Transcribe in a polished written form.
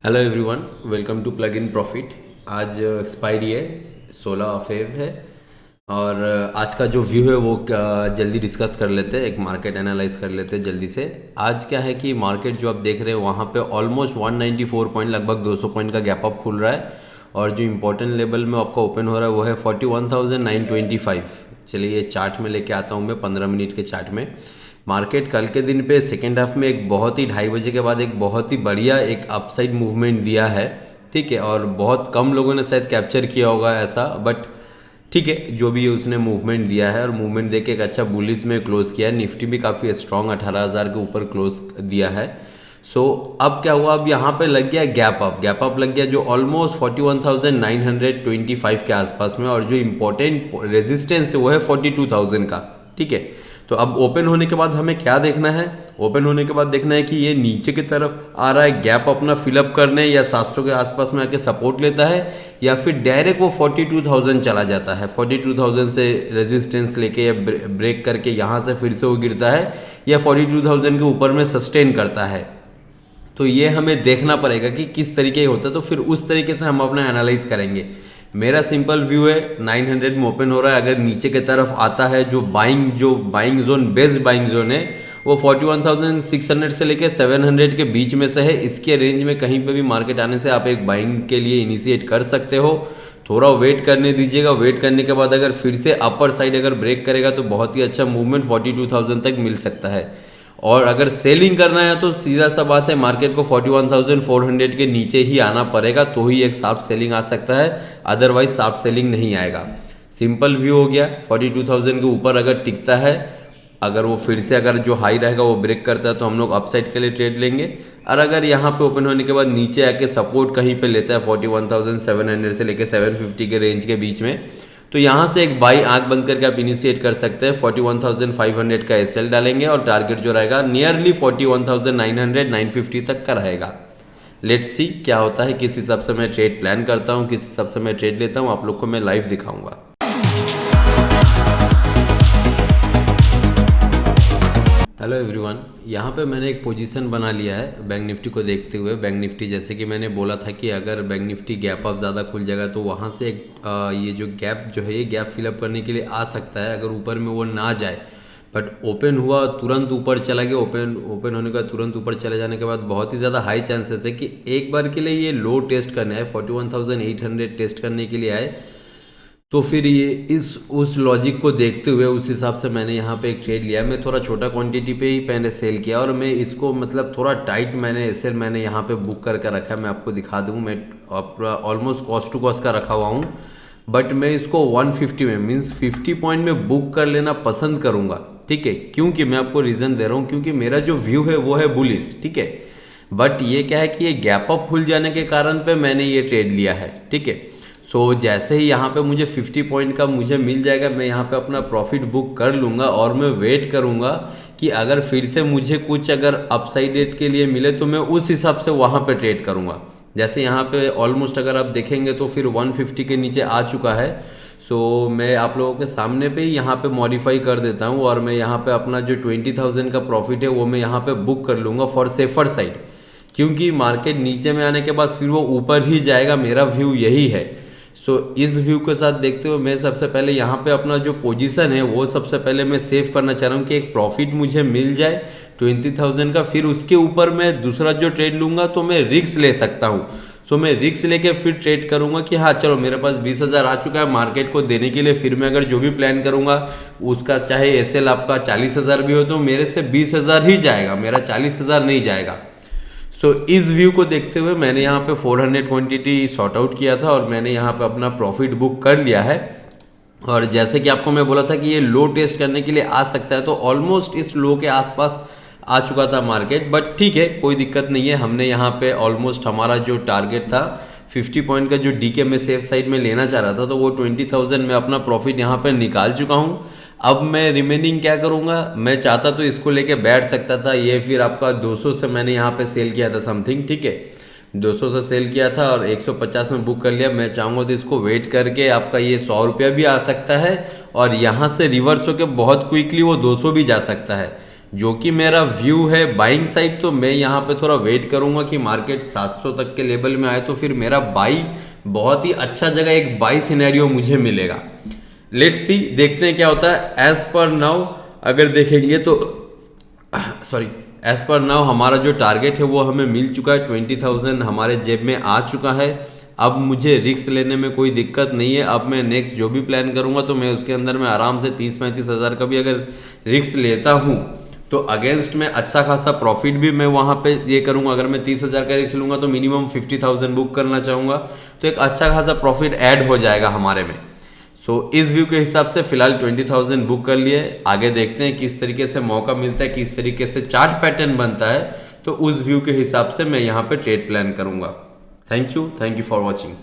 Hello everyone, welcome to plug in profit. आज expiry है, 16 Feb है। और आज का जो व्यू है वो जल्दी डिस्कस कर लेते हैं, एक मार्केट एनालाइज कर लेते हैं जल्दी से। आज क्या है कि मार्केट जो आप देख रहे हैं वहाँ पे ऑलमोस्ट 194 पॉइंट, लगभग 200 पॉइंट का गैप अप खुल रहा है। और जो इम्पोर्टेंट लेवल में आपका ओपन हो रहा है वो है 41,925। चलिए ये चार्ट में लेके आता हूँ मैं, 15 मिनट के चार्ट में। मार्केट कल के दिन पे सेकेंड हाफ में एक बहुत ही 2:30 बजे के बाद एक बहुत ही बढ़िया एक अपसाइड मूवमेंट दिया है, ठीक है। और बहुत कम लोगों ने शायद कैप्चर किया होगा ऐसा, बट ठीक है, जो भी उसने मूवमेंट दिया है और मूवमेंट देके एक अच्छा बुलिश में क्लोज किया है। निफ्टी भी काफ़ी स्ट्रॉन्ग 18,000 के ऊपर क्लोज दिया है। सो अब क्या हुआ, अब यहाँ पे लग गया गैप अप लग गया जो ऑलमोस्ट 41,925 के आसपास में। और जो इम्पोर्टेंट रेजिस्टेंस है वो है 42,000 का, ठीक है। तो अब ओपन होने के बाद हमें क्या देखना है, ओपन होने के बाद देखना है कि ये नीचे की तरफ आ रहा है गैप अपना फिलअप करने, या 700 के आसपास में आके सपोर्ट लेता है, या फिर डायरेक्ट वो 42,000 चला जाता है। 42,000 से रेजिस्टेंस लेके या ब्रेक करके यहाँ से फिर से वो गिरता है, या 42,000 के ऊपर में सस्टेन करता है। तो ये हमें देखना पड़ेगा कि किस तरीके होता है, तो फिर उस तरीके से हम अपना एनालाइज करेंगे। मेरा सिंपल व्यू है 900 में ओपन हो रहा है। अगर नीचे की तरफ आता है, जो buying zone, best buying zone है वो 41,600 से लेके 700 के बीच में से है। इसके रेंज में कहीं पे भी मार्केट आने से आप एक बाइंग के लिए इनिशिएट कर सकते हो। थोड़ा वेट करने दीजिएगा, वेट करने के बाद अगर फिर से अपर साइड अगर ब्रेक करेगा तो बहुत ही अच्छा मूवमेंट 42,000 तक मिल सकता है। और अगर सेलिंग करना है तो सीधा सा बात है, मार्केट को 41,400 के नीचे ही आना पड़ेगा, तो ही एक शार्प सेलिंग आ सकता है, अदरवाइज शार्प सेलिंग नहीं आएगा। सिंपल व्यू हो गया। 42,000 के ऊपर अगर टिकता है, अगर वो फिर से अगर जो हाई रहेगा वो ब्रेक करता है तो हम लोग अपसाइड के लिए ट्रेड लेंगे। और अगर यहाँ पे ओपन होने के बाद नीचे आके सपोर्ट कहीं पे लेता है 41,700 से लेके 750 के रेंज के बीच में, तो यहाँ से एक बाई आंख बंद करके आप इनिशिएट कर सकते हैं। 41,500 का एसएल डालेंगे और टारगेट जो रहेगा नियरली 41,900 950 तक का रहेगा। लेट्स सी क्या होता है, किस हिसाब से मैं ट्रेड प्लान करता हूँ, किस हिसाब से मैं ट्रेड लेता हूँ, आप लोग को मैं लाइव दिखाऊंगा। हेलो एवरीवन, यहाँ पे मैंने एक पोजीशन बना लिया है बैंक निफ्टी को देखते हुए। बैंक निफ्टी जैसे कि मैंने बोला था कि अगर बैंक निफ्टी गैप अप ज़्यादा खुल जाएगा तो वहाँ से एक ये जो गैप जो है ये गैप फिलअप करने के लिए आ सकता है, अगर ऊपर में वो ना जाए। बट ओपन हुआ तुरंत ऊपर चला गया, ओपन होने का तुरंत ऊपर चले जाने के बाद बहुत ही ज़्यादा हाई चांसेस है कि एक बार के लिए ये लो टेस्ट करने आए, 41,800 टेस्ट करने के लिए आए। तो फिर ये उस लॉजिक को देखते हुए उस हिसाब से मैंने यहाँ पे एक ट्रेड लिया। मैं थोड़ा छोटा क्वांटिटी पे ही पहले सेल किया और मैं इसको मतलब थोड़ा टाइट मैंने एसएल मैंने यहाँ पे बुक करके रखा है। मैं आपको दिखा दूँ, मैं ऑलमोस्ट कॉस्ट टू कॉस्ट का रखा हुआ हूँ, बट मैं इसको 150 में मीन्स 50 पॉइंट में बुक कर लेना पसंद करूँगा, ठीक है। क्योंकि मैं आपको रीज़न दे रहा हूँ, क्योंकि मेरा जो व्यू है वो है बुलिश, ठीक है। बट ये क्या है कि ये गैप अप खुल जाने के कारण पे मैंने ये ट्रेड लिया है, ठीक है। सो जैसे ही यहाँ पे मुझे 50 पॉइंट का मुझे मिल जाएगा, मैं यहाँ पे अपना प्रॉफिट बुक कर लूँगा और मैं वेट करूँगा कि अगर फिर से मुझे कुछ अगर अपसाइड रेट के लिए मिले तो मैं उस हिसाब से वहाँ पे ट्रेड करूँगा। जैसे यहाँ पे ऑलमोस्ट अगर आप देखेंगे तो फिर 150 के नीचे आ चुका है। सो मैं आप लोगों के सामने पे ही यहाँ पे मॉडिफाई कर देता हूँ और मैं यहाँ पे अपना जो 20,000 का प्रॉफिट है वो मैं यहाँ पे बुक कर लूँगा फॉर सेफर साइड, क्योंकि मार्केट नीचे में आने के बाद फिर वो ऊपर ही जाएगा। मेरा व्यू यही है। सो इस व्यू के साथ देखते हुए मैं सबसे पहले यहाँ पे अपना जो पोजीशन है वो सबसे पहले मैं सेव करना चाह रहा हूँ कि एक प्रॉफिट मुझे मिल जाए 20,000 का, फिर उसके ऊपर मैं दूसरा जो ट्रेड लूँगा तो मैं रिस्क ले सकता हूँ। सो मैं रिस्क लेके फिर ट्रेड करूँगा कि हाँ चलो मेरे पास 20,000 आ चुका है मार्केट को देने के लिए, फिर मैं अगर जो भी प्लान करूँगा उसका चाहे एसएल आपका 40,000 भी हो तो मेरे से 20,000 ही जाएगा, मेरा 40,000 नहीं जाएगा। सो इस व्यू को देखते हुए मैंने यहाँ पे 400 क्वांटिटी सॉर्ट आउट किया था और मैंने यहाँ पे अपना प्रॉफिट बुक कर लिया है। और जैसे कि आपको मैं बोला था कि ये लो टेस्ट करने के लिए आ सकता है, तो ऑलमोस्ट इस लो के आसपास आ चुका था मार्केट, बट ठीक है, कोई दिक्कत नहीं है। हमने यहाँ पे ऑलमोस्ट हमारा जो टारगेट था 50 पॉइंट का जो डीके में सेफ साइड में लेना चाह रहा था, तो वो 20,000 में अपना प्रॉफिट यहाँ पे निकाल चुका हूँ। अब मैं रिमेनिंग क्या करूँगा, मैं चाहता तो इसको लेके बैठ सकता था, ये फिर आपका 200 से मैंने यहाँ पे सेल किया था समथिंग, ठीक है। 200 से सेल किया था और 150 में बुक कर लिया। मैं चाहूँगा तो इसको वेट करके आपका ये 100 रुपया भी आ सकता है और यहाँ से रिवर्स होकर बहुत क्विकली वो 200 भी जा सकता है। जो कि मेरा व्यू है बाइंग साइड, तो मैं यहाँ पे थोड़ा वेट करूँगा कि मार्केट 700 तक के लेवल में आए तो फिर मेरा बाई बहुत ही अच्छा जगह एक बाई सिनेरियो मुझे मिलेगा। लेट्स सी, देखते हैं क्या होता है। एज पर नाउ अगर देखेंगे तो सॉरी, एज पर नाउ हमारा जो टारगेट है वो हमें मिल चुका है, 20,000 हमारे जेब में आ चुका है। अब मुझे रिस्क लेने में कोई दिक्कत नहीं है। अब मैं नेक्स्ट जो भी प्लान करूंगा तो मैं उसके अंदर में आराम से 30-35 हज़ार का भी अगर रिस्क लेता हूं तो अगेंस्ट में अच्छा खासा प्रॉफिट भी मैं वहां पे ये करूंगा। अगर मैं 30,000 का रिस्क लूंगा तो मिनिमम 50,000 बुक करना चाहूंगा, तो एक अच्छा खासा प्रॉफिट ऐड हो जाएगा हमारे में। इस व्यू के हिसाब से फिलहाल 20,000 बुक कर लिए। आगे देखते हैं किस तरीके से मौका मिलता है, किस तरीके से चार्ट पैटर्न बनता है, तो उस व्यू के हिसाब से मैं यहाँ पे ट्रेड प्लान करूंगा। Thank you for watching.